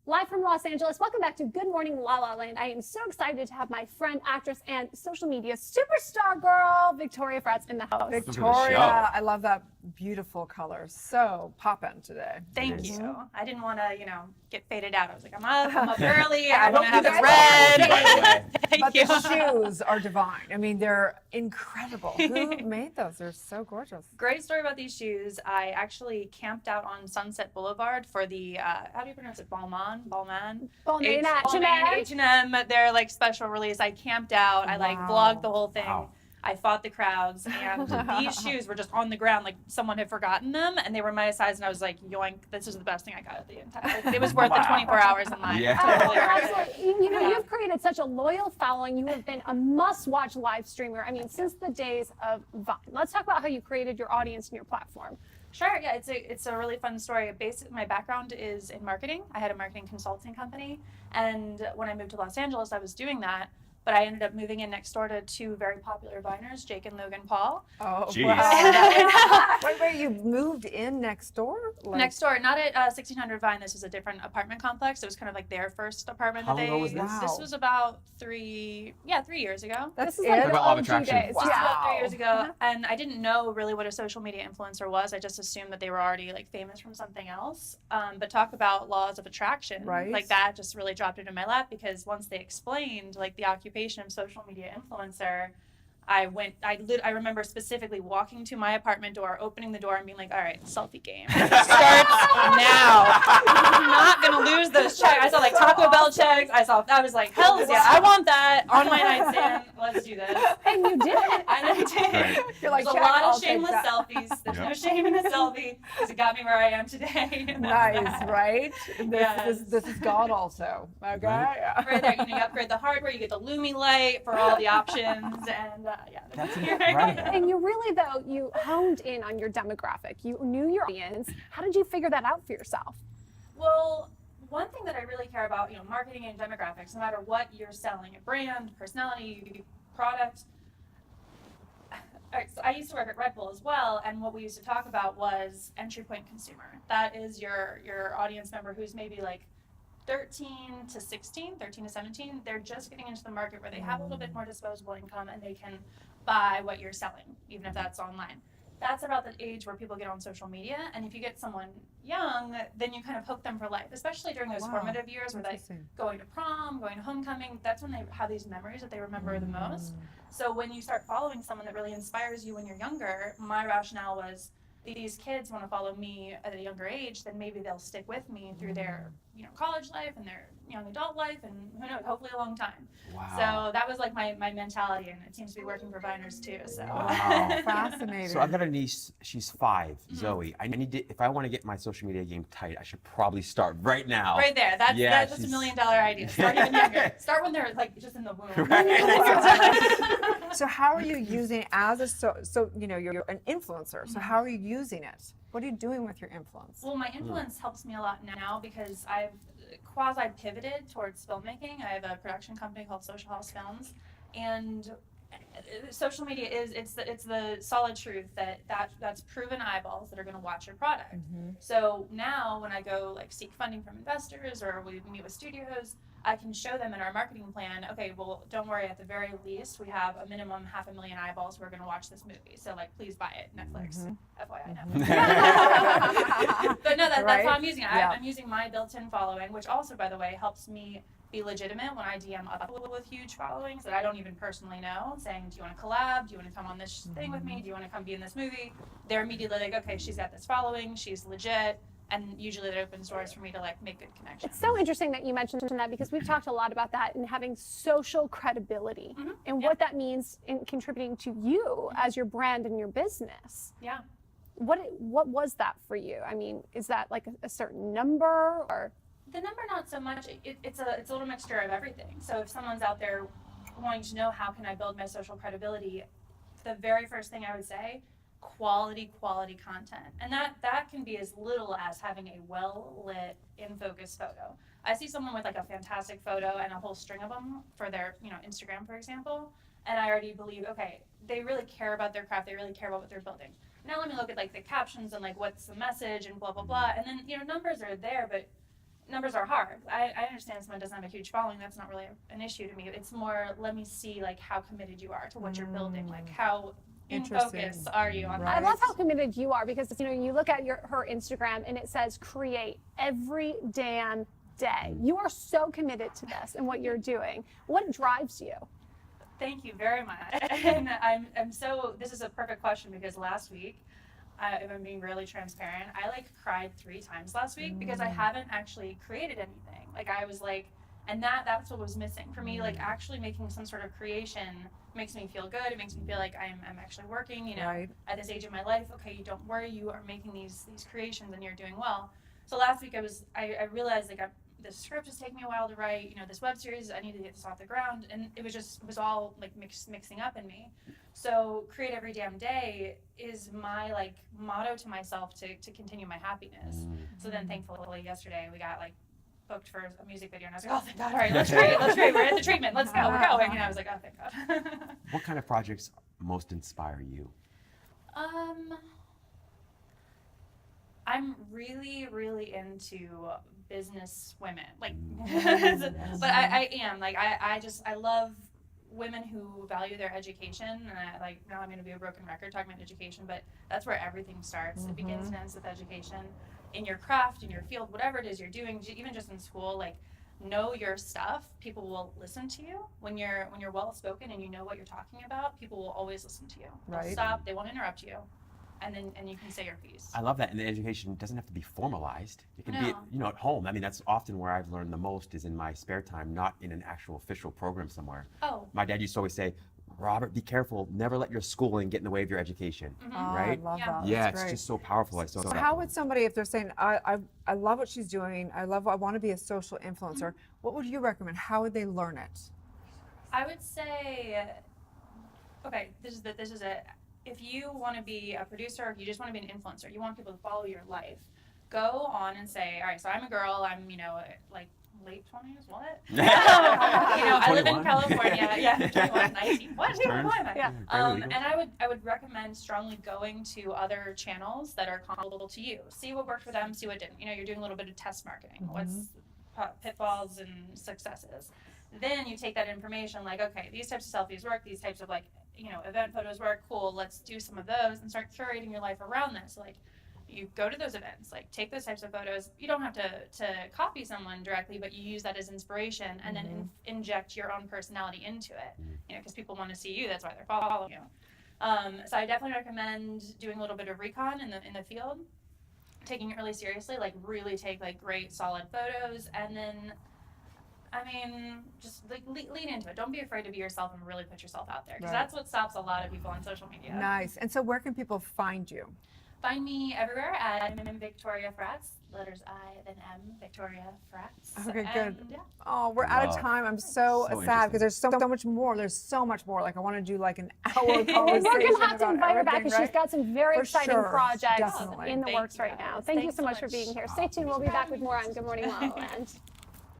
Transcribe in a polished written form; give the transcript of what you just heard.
Live from Los Angeles, welcome back to Good Morning LaLa Land. I am so excited to have my friend, actress, and social media superstar girl, Victoria Fratz, in the house. Victoria, I love that beautiful color. So poppin' today. Thank you. I didn't want to, get faded out. I was like, I'm up early. I want to have it red. But the shoes are divine. I mean, they're incredible. Who made those? They're so gorgeous. Great story about these shoes. I actually camped out on Sunset Boulevard for the, how do you pronounce it? Balmain, H&M, their like special release. I camped out. I vlogged the whole thing. Wow. I fought the crowds, and these shoes were just on the ground, like someone had forgotten them, and they were my size, and I was like, yoink, this is the best thing I got at the entire, like, it was worth the 24 hours in line. Yeah. Totally absolutely. You've created such a loyal following. You have been a must-watch live streamer, I mean, since the days of Vine. Let's talk about how you created your audience and your platform. Sure, yeah, it's a really fun story. Basically, my background is in marketing. I had a marketing consulting company, and when I moved to Los Angeles, I was doing that. But I ended up moving in next door to two very popular Viners, Jake and Logan Paul. Oh, wow. Wait, you moved in next door? Next door, not at 1600 Vine. This was a different apartment complex. It was kind of like their first apartment. How long was this? Wow. This was about 3 years ago. This is like Law of Attraction. days. Wow. Just about 3 years ago. And I didn't know really what a social media influencer was. I just assumed that they were already like famous from something else. But talk about laws of attraction. Right. Like that just really dropped it in my lap, because once they explained like the occupation of social media influencer, I remember specifically walking to my apartment door, opening the door, and being like, all right, selfie game starts now. I'm not going to lose those checks. I saw like Taco Bell checks. I was like, hell yeah, I want that on my nightstand. Let's do this. And you did it. And I did. You're like, There's a lot of shameless selfies. There's no shame in a selfie, because it got me where I am today. Nice, right? This is God also. Okay. Right there, you upgrade the hardware, you get the Lumi light for all the options, and that's incredible. And you really, though, you honed in on your demographic. You knew your audience. How did you figure that out for yourself? Well, one thing that I really care about, marketing and demographics, no matter what you're selling, a brand, personality, product. All right, so I used to work at Red Bull as well, and what we used to talk about was entry point consumer. That is your audience member who's maybe like 13 to 17, they're just getting into the market where they have a little bit more disposable income and they can buy what you're selling, even if that's online. That's about the age where people get on social media, and if you get someone young, then you kind of hook them for life, especially during those formative years where they going to prom, going to homecoming. That's when they have these memories that they remember the most. So when you start following someone that really inspires you when you're younger, my rationale was, these kids want to follow me at a younger age, then maybe they'll stick with me through their college life and their young adult life, and who knows, hopefully a long time. Wow. So that was like my mentality, and it seems to be working for Viners too. So wow. Fascinating. So I've got a niece, she's 5, Zoe. I need to, if I want to get my social media game tight, I should probably start right now. Right there. That's just $1 million idea. Start even younger. Start when they're like just in the womb. Right. So how are you using it as a you're an influencer. So how are you using it? What are you doing with your influence? Well, my influence helps me a lot now, because I've quasi-pivoted towards filmmaking. I have a production company called Social House Films, and social media it's the solid truth that's proven eyeballs that are going to watch your product. So now when I go like seek funding from investors, or we meet with studios, I can show them in our marketing plan, okay, well, don't worry, at the very least, we have a minimum 500,000 eyeballs who are going to watch this movie. So, like, please buy it, Netflix. FYI, Netflix. But no, that's how I'm using it. I'm using my built-in following, which also, by the way, helps me be legitimate when I DM other people with huge followings that I don't even personally know, saying, do you want to collab? Do you want to come on this thing with me? Do you want to come be in this movie? They're immediately like, okay, she's got this following, she's legit. And usually that opens doors for me to like make good connections. It's so interesting that you mentioned that, because we've talked a lot about that and having social credibility and what that means in contributing to you as your brand and your business. Yeah. What was that for you? I mean, is that like a certain number, or? The number, not so much. It's a little mixture of everything. So if someone's out there wanting to know how can I build my social credibility, the very first thing I would say, quality content. And that can be as little as having a well-lit, in-focus photo. I see someone with like a fantastic photo and a whole string of them for their Instagram, for example, and I already believe, okay, they really care about their craft, they really care about what they're building. Now let me look at like the captions and like what's the message and blah, blah, blah. And then, numbers are there, but numbers are hard. I understand someone doesn't have a huge following. That's not really an issue to me. It's more, let me see like how committed you are to what you're building, like how in Interesting. focus are you on I that. love how committed you are because you look at her Instagram and it says create every damn day. You are so committed to this and what you're doing. What drives you? Thank you very much. And I'm so, this is a perfect question because last week, if I'm being really transparent, I like cried 3 times last week because I haven't actually created anything. Like I was like, and that's what was missing for me. Like actually making some sort of creation makes me feel good. It makes me feel like I'm actually working, Right. at this age of my life. Okay, you don't worry, you are making these creations and you're doing well. So last week I realized like this script is taking me a while to write, this web series, I need to get this off the ground, and it was all like mixing up in me. So create every damn day is my like motto to myself to continue my happiness. So then thankfully yesterday we got like booked for a music video and I was like, oh thank God, all right, let's create, we're at the treatment, let's go, we're going. And I was like, oh thank God. What kind of projects most inspire you? I'm really, really into business women, like, but I am like, I love women who value their education, and now I'm going to be a broken record talking about education, but that's where everything starts. It begins and ends with education in your craft, in your field, whatever it is you're doing, even just in school, like know your stuff. People will listen to you when you're well spoken and you know what you're talking about. People will always listen to you. They'll Right. stop, they won't interrupt you. And you can say your piece. I love that, and the education doesn't have to be formalized. It can be, No. at home. I mean, that's often where I've learned the most is in my spare time, not in an actual official program somewhere. Oh. My dad used to always say, Robert, be careful. Never let your schooling get in the way of your education. Oh, Right? I love Yeah. that. Yeah, That's it's great. just so powerful. I saw So that. how would somebody, if they're saying, I love what she's doing, I want to be a social influencer, what would you recommend? How would they learn it? I would say, okay, this is it. If you want to be a producer, or if you just want to be an influencer, you want people to follow your life, go on and say, all right, so I'm a girl, I'm, like late 20s, what? I live in 21. California, yeah, 21, 19, what? Who am I? Yeah. And I would recommend strongly going to other channels that are comparable to you. See what worked for them, see what didn't. You're doing a little bit of test marketing. What's pitfalls and successes? Then you take that information, like, okay, these types of selfies work, these types of like, event photos work, cool, let's do some of those and start curating your life around this. Like, you go to those events, like take those types of photos. You don't have to copy someone directly, but you use that as inspiration and then inject your own personality into it, because people want to see you, that's why they're following you. So I definitely recommend doing a little bit of recon in the field, taking it really seriously, like really take like great solid photos, and then just like lean into it. Don't be afraid to be yourself and really put yourself out there, because Right. that's what stops a lot of people on social media. Nice. And so where can people find you? Find me everywhere at Victoria Fratz, letters I then M, Victoria Fratz. Okay, And, good. yeah. Oh, we're out of Wow. time. I'm so So sad because there's so much more. There's so much more. Like I want to do like an hour We're conversation going to have to about invite her back everything, because she's right? got some very For exciting sure. projects Definitely. in the Thank works you, right now. guys. Thank you Thanks so so much for much. being here. Stay tuned. We'll be back with more on Good Morning LaLa Land.